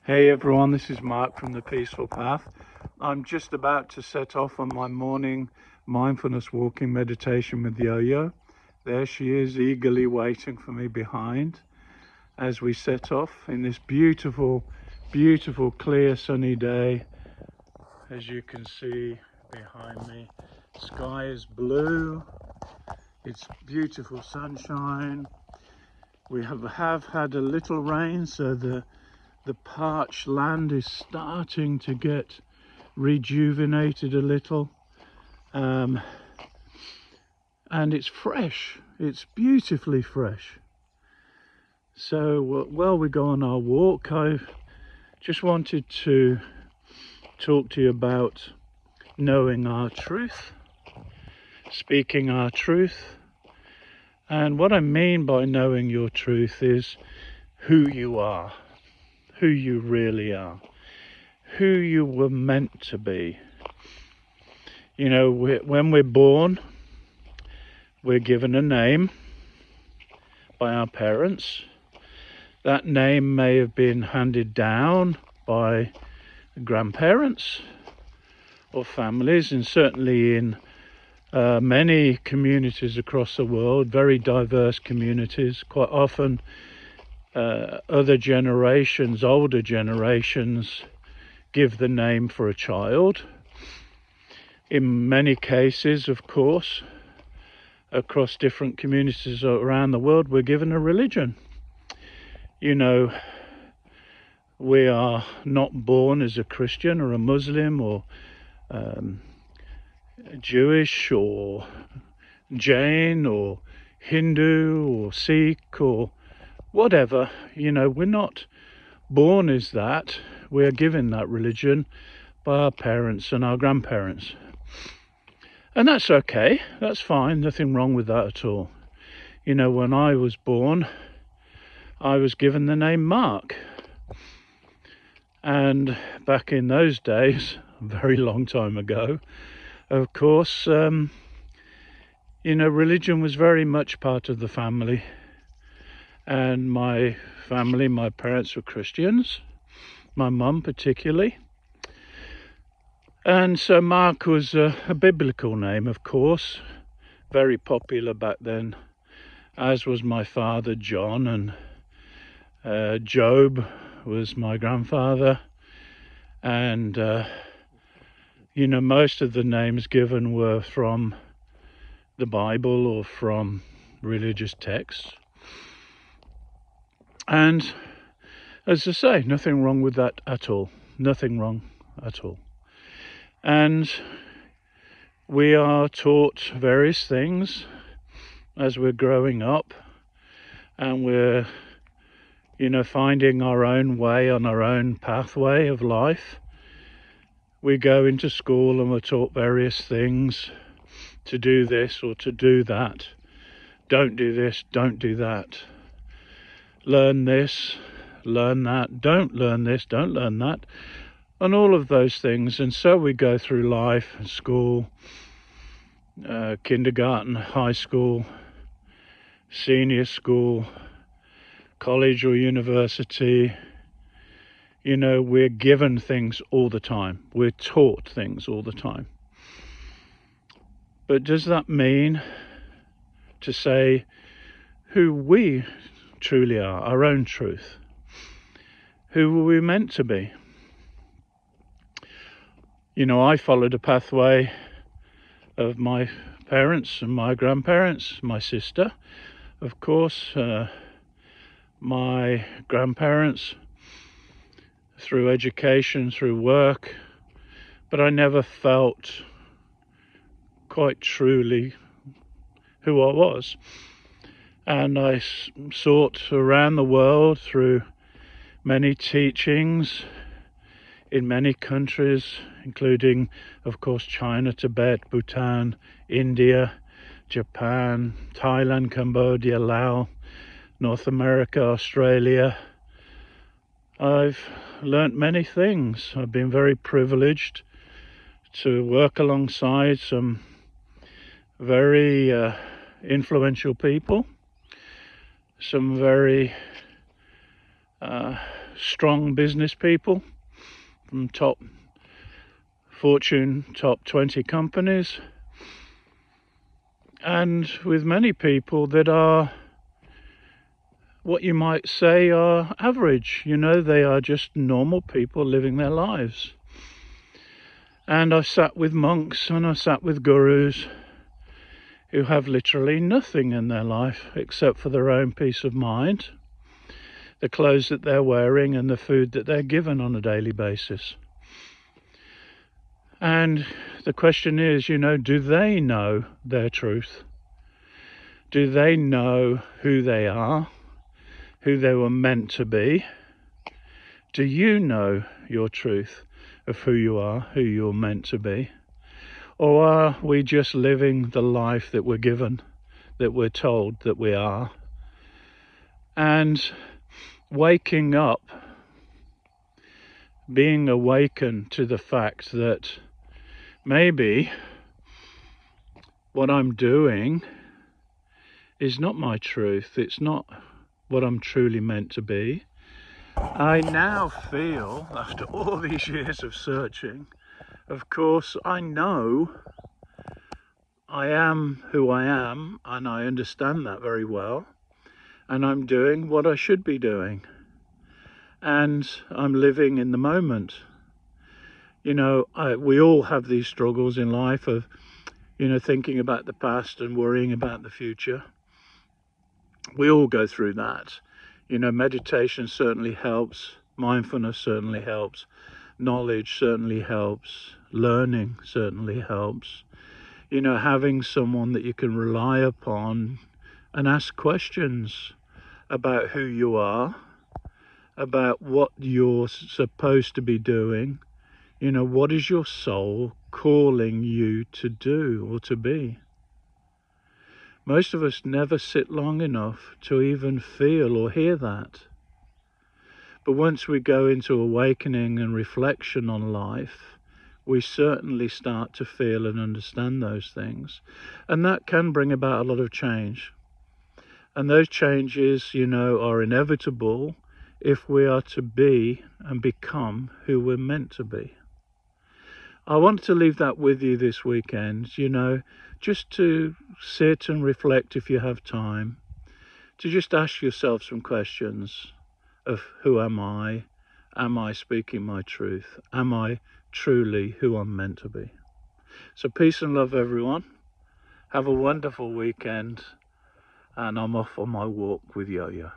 Hey everyone, this is Mark from The Peaceful Path. I'm just about to set off on my morning mindfulness walking meditation with YoYo. There she is, eagerly waiting for me behind as we set off in this beautiful, beautiful, clear, sunny day. As you can see behind me, sky is blue, it's beautiful sunshine. We have had a little rain, so the parched land is starting to get rejuvenated a little, and it's fresh, it's beautifully fresh. So while we go on our walk, I just wanted to talk to you about knowing our truth, speaking our truth. And what I mean by knowing your truth is who you are, who you really are, who you were meant to be. You know, when we're born, we're given a name by our parents. That name may have been handed down by grandparents or families, and certainly in many communities across the world, very diverse communities, quite often other generations, older generations, give the name for a child. In many cases, of course, across different communities around the world, we're given a religion. You know, we are not born as a Christian or a Muslim or Jewish or Jain or Hindu or Sikh or whatever. You know, we're not born as that. We're given that religion by our parents and our grandparents. And that's okay, that's fine, nothing wrong with that at all. You know, when I was born, I was given the name Mark. And back in those days, a very long time ago, of course, you know, religion was very much part of the family. And my family, my parents were Christians, my mum particularly. And so Mark was a biblical name, of course, very popular back then, as was my father John, and Job was my grandfather. And, you know, most of the names given were from the Bible or from religious texts. And as I say, nothing wrong with that at all, nothing wrong at all. And we are taught various things as we're growing up, and we're, you know, finding our own way on our own pathway of life. We go into school and we're taught various things, to do this or to do that. Don't do this, don't do that. Learn this, learn that. Don't learn this, don't learn that. And all of those things. And so we go through life, school, kindergarten, high school, senior school, college or university. You know, we're given things all the time. We're taught things all the time. But does that mean to say who we truly are, our own truth? Who were we meant to be? You know, I followed a pathway of my parents and my grandparents, my sister, of course, my grandparents, through education, through work, but I never felt quite truly who I was. And I sought around the world through many teachings in many countries, including, of course, China, Tibet, Bhutan, India, Japan, Thailand, Cambodia, Laos, North America, Australia. I've learnt many things. I've been very privileged to work alongside some very influential people, some very strong business people from Fortune top 20 companies, and with many people that are what you might say are average. They are just normal people living their lives. And I've sat with monks and I've sat with gurus who have literally nothing in their life except for their own peace of mind, the clothes that they're wearing and the food that they're given on a daily basis. And the question is, do they know their truth? Do they know who they are, who they were meant to be? Do you know your truth of who you are, who you're meant to be? Or are we just living the life that we're given, that we're told that we are? And waking up, being awakened to the fact that maybe what I'm doing is not my truth. It's not what I'm truly meant to be. I now feel, after all these years of searching, of course, I know I am who I am, and I understand that very well, and I'm doing what I should be doing, and I'm living in the moment. We all have these struggles in life of, thinking about the past and worrying about the future. We all go through that. Meditation certainly helps, mindfulness certainly helps, knowledge certainly helps, learning certainly helps. Having someone that you can rely upon and ask questions about who you are, about what you're supposed to be doing. What is your soul calling you to do or to be? Most of us never sit long enough to even feel or hear that. But once we go into awakening and reflection on life, we certainly start to feel and understand those things. And that can bring about a lot of change. And those changes, are inevitable if we are to be and become who we're meant to be. I want to leave that with you this weekend, just to sit and reflect if you have time, to just ask yourself some questions of who am I? Am I speaking my truth? Am I truly who I'm meant to be? So peace and love, everyone. Have a wonderful weekend, and I'm off on my walk with YoYo.